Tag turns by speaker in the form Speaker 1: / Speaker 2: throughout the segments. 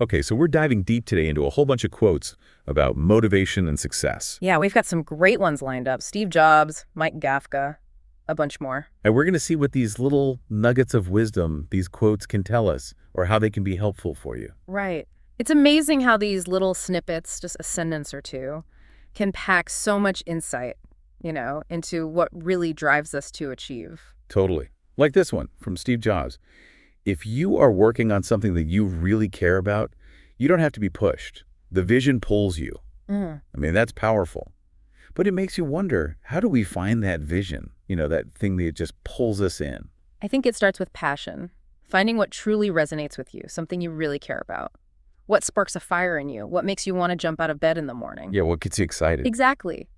Speaker 1: Okay, so we're diving deep today into a whole bunch of quotes about motivation and success.
Speaker 2: Yeah, we've got some great ones lined up. Steve Jobs, Mike Gafka, a bunch more.
Speaker 1: And we're going to see what these little nuggets of wisdom, these quotes can tell us, or how they can be helpful for you.
Speaker 2: Right. It's amazing how these little snippets, just a sentence or two, can pack so much insight, into what really drives us to achieve.
Speaker 1: Totally. Like this one from Steve Jobs. If you are working on something that you really care about, you don't have to be pushed. The vision pulls you.
Speaker 2: Mm.
Speaker 1: I mean, that's powerful. But it makes you wonder, how do we find that vision? That thing that just pulls us in.
Speaker 2: I think it starts with passion, finding what truly resonates with you, something you really care about. What sparks a fire in you? What makes you want to jump out of bed in the morning?
Speaker 1: Yeah, what gets you excited?
Speaker 2: Exactly.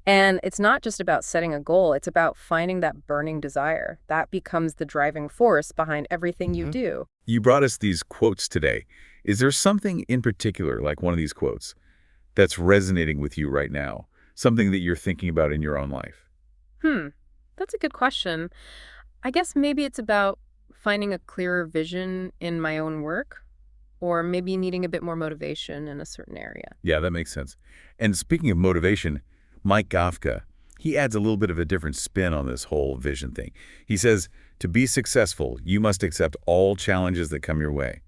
Speaker 2: And it's not just about setting a goal, it's about finding that burning desire. That becomes the driving force behind everything you do.
Speaker 1: You brought us these quotes today. Is there something in particular, like one of these quotes, that's resonating with you right now? Something that you're thinking about in your own life?
Speaker 2: That's a good question. I guess maybe it's about finding a clearer vision in my own work, or maybe needing a bit more motivation in a certain area.
Speaker 1: Yeah, that makes sense. And speaking of motivation, Mike Gafka, he adds a little bit of a different spin on this whole vision thing. He says, to be successful, you must accept all challenges that come your way.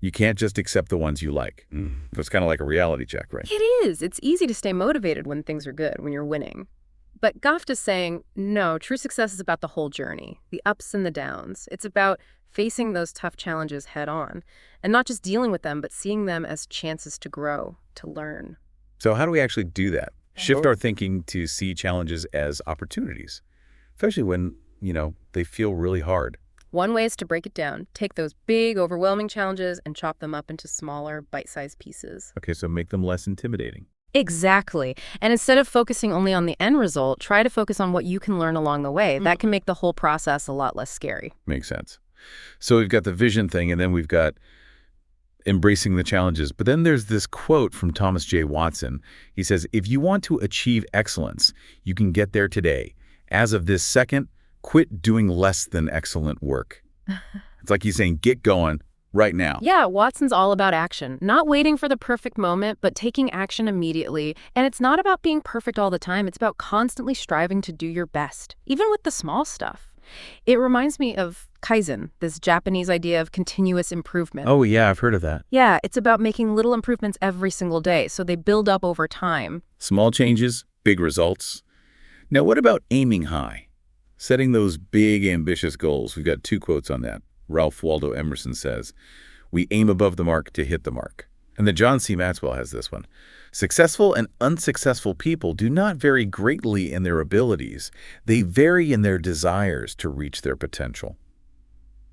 Speaker 1: You can't just accept the ones you like. So it's kind of like a reality check, right?
Speaker 2: It is. It's easy to stay motivated when things are good, when you're winning. But Gafta's saying, no, true success is about the whole journey, the ups and the downs. It's about facing those tough challenges head on, and not just dealing with them, but seeing them as chances to grow, to learn.
Speaker 1: So how do we actually do that? Shift our thinking to see challenges as opportunities, especially when, they feel really hard.
Speaker 2: One way is to break it down. Take those big, overwhelming challenges and chop them up into smaller, bite-sized pieces.
Speaker 1: Okay, so make them less intimidating.
Speaker 2: Exactly. And instead of focusing only on the end result, try to focus on what you can learn along the way. That can make the whole process a lot less scary.
Speaker 1: Makes sense. So we've got the vision thing, and then we've got embracing the challenges. But then there's this quote from Thomas J. Watson. He says, if you want to achieve excellence, you can get there today. As of this second, quit doing less than excellent work. It's like he's saying, get going right now.
Speaker 2: Yeah, Watson's all about action. Not waiting for the perfect moment, but taking action immediately. And it's not about being perfect all the time. It's about constantly striving to do your best, even with the small stuff. It reminds me of Kaizen, this Japanese idea of continuous improvement.
Speaker 1: Oh, yeah, I've heard of that.
Speaker 2: Yeah, it's about making little improvements every single day, so they build up over time.
Speaker 1: Small changes, big results. Now, what about aiming high? Setting those big, ambitious goals. We've got two quotes on that. Ralph Waldo Emerson says, we aim above the mark to hit the mark. And then John C. Maxwell has this one. Successful and unsuccessful people do not vary greatly in their abilities. They vary in their desires to reach their potential.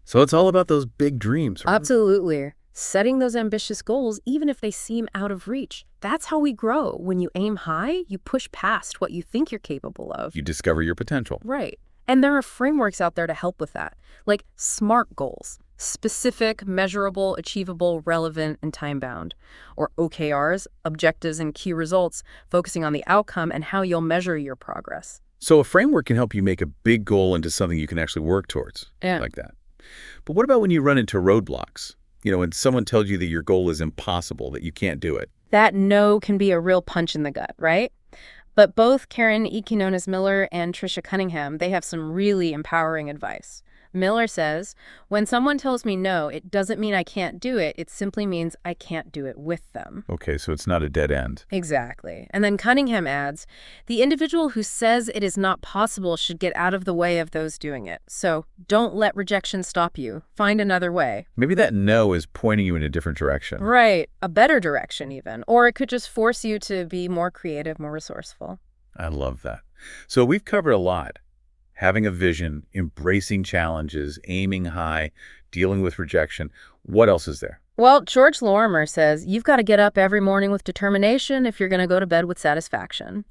Speaker 1: So it's all about those big dreams, right?
Speaker 2: Absolutely. Setting those ambitious goals, even if they seem out of reach. That's how we grow. When you aim high, you push past what you think you're capable of.
Speaker 1: You discover your potential.
Speaker 2: Right. And there are frameworks out there to help with that, like SMART goals, specific, measurable, achievable, relevant, and time-bound, or OKRs, objectives and key results, focusing on the outcome and how you'll measure your progress.
Speaker 1: So a framework can help you make a big goal into something you can actually work towards, like that. But what about when you run into roadblocks? When someone tells you that your goal is impossible, that you can't do it.
Speaker 2: That no can be a real punch in the gut, right? But both Karen Econonis-Miller and Tricia Cunningham, they have some really empowering advice. Miller says, when someone tells me no, it doesn't mean I can't do it. It simply means I can't do it with them.
Speaker 1: Okay, so it's not a dead end.
Speaker 2: Exactly. And then Cunningham adds, the individual who says it is not possible should get out of the way of those doing it. So don't let rejection stop you. Find another way.
Speaker 1: Maybe that no is pointing you in a different direction.
Speaker 2: Right. A better direction even. Or it could just force you to be more creative, more resourceful.
Speaker 1: I love that. So we've covered a lot. Having a vision, embracing challenges, aiming high, dealing with rejection. What else is there?
Speaker 2: Well, George Lorimer says you've got to get up every morning with determination if you're going to go to bed with satisfaction.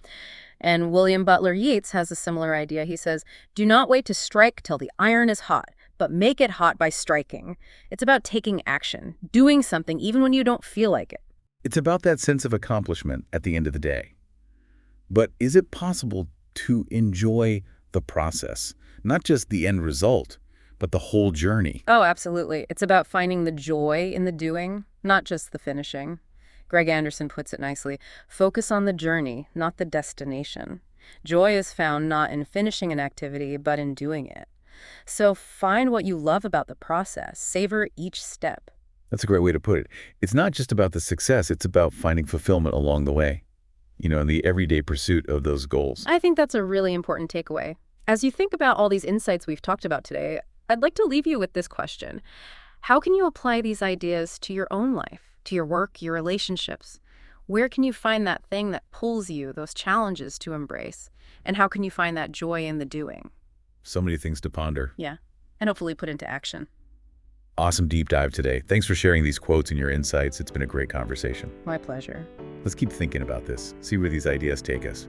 Speaker 2: And William Butler Yeats has a similar idea. He says, do not wait to strike till the iron is hot, but make it hot by striking. It's about taking action, doing something even when you don't feel like it.
Speaker 1: It's about that sense of accomplishment at the end of the day. But is it possible to enjoy the process, not just the end result, but the whole journey.
Speaker 2: Oh, absolutely. It's about finding the joy in the doing, not just the finishing. Greg Anderson puts it nicely. Focus on the journey, not the destination. Joy is found not in finishing an activity, but in doing it. So find what you love about the process. Savor each step.
Speaker 1: That's a great way to put it. It's not just about the success, it's about finding fulfillment along the way, in the everyday pursuit of those goals.
Speaker 2: I think that's a really important takeaway. As you think about all these insights we've talked about today, I'd like to leave you with this question. How can you apply these ideas to your own life, to your work, your relationships? Where can you find that thing that pulls you, those challenges to embrace? And how can you find that joy in the doing?
Speaker 1: So many things to ponder.
Speaker 2: Yeah, and hopefully put into action.
Speaker 1: Awesome deep dive today. Thanks for sharing these quotes and your insights. It's been a great conversation.
Speaker 2: My pleasure.
Speaker 1: Let's keep thinking about this, see where these ideas take us.